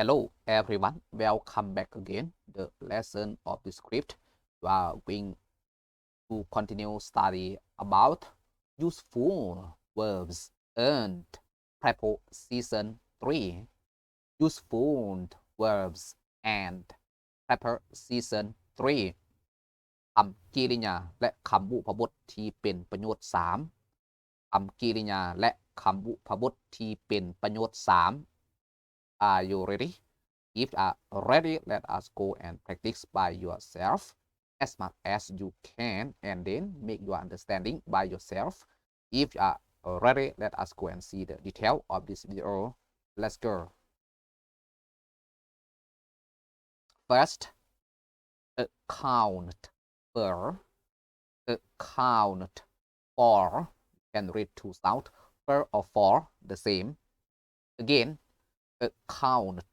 Hello everyone, welcome back again. The lesson of the script. We are going to continue study about useful verbs and preposition 3. Useful verbs and preposition 3 คำกริยาและคำบุพบทที่เป็นประโยชน์3คำกริยาและคำบุพบทที่เป็นประโยชน์3 Are you ready? If you are ready, let us go and practice by yourself as much as you can and then make your understanding by yourself. If you are ready, let us go and see the detail of this video. Let's go. First, account for. Account for. You can read two sounds, for or for, the same. Again, account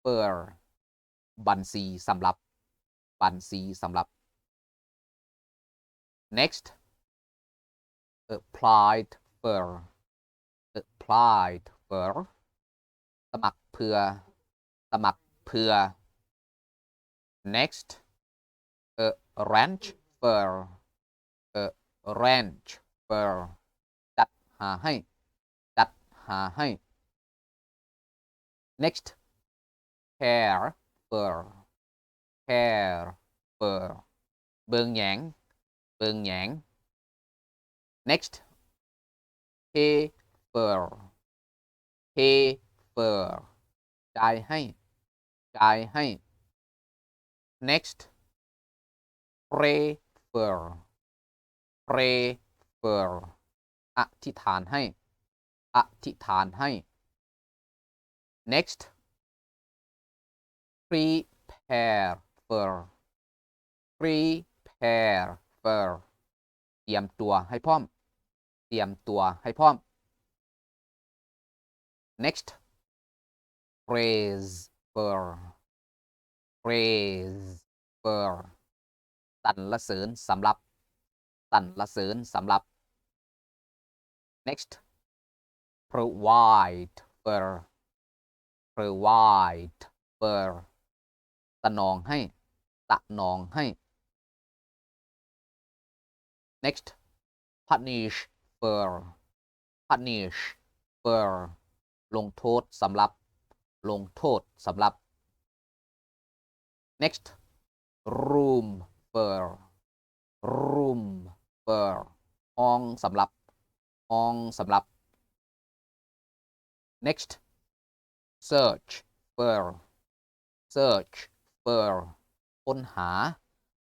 for บัญชีสำหรับบัญชีสำหรับ next applied for applied for สมัครเพื่อสมัครเพื่อ next arrange for arrange for จัดหาให้จัดหาให้next care for care for เบิงแหยงเบิงแหยง next pay for pay for จ่ายให้จ่ายให้ next pray for pray for อธิษฐานให้อธิษฐานให้ next prepare for prepare for เตรียมตัวให้พร้อมเตรียมตัวให้พร้อม next praise for praise for สรรเสริญสำหรับสรรเสริญสำหรับ next provide for provide for สนองให้สนองให้ next punish for punish for ลงโทษสำหรับลงโทษสำหรับ next room for room for ห้องสำหรับห้องสำหรับ next search for search for ค้นหา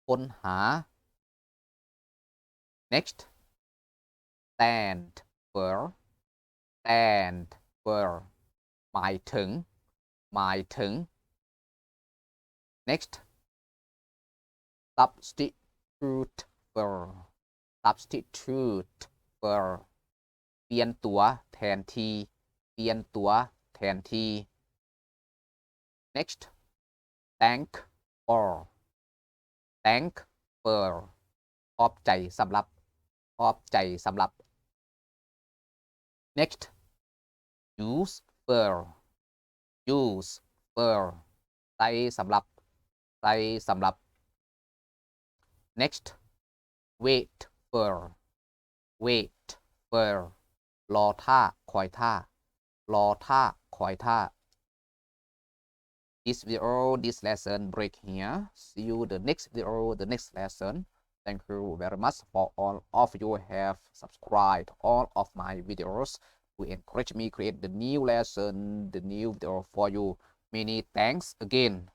ค้นหา next stand for stand for หมายถึงหมายถึง next substitute for substitute for เปลี่ยนตัวแทนที่เปลี่ยนตัวแทนที่ next thank for thank for ขอบใจสำหรับขอบใจสำหรับ next use for use for ใส่สำหรับใส่สำหรับ next wait for wait for รอท่าคอยท่ารอท่าคอยท่า This video, this lesson break here. See you the next video, the next lesson. Thank you very much for all of you have subscribed all of my videos to encourage me create the new lesson, the new video for you. Many thanks again.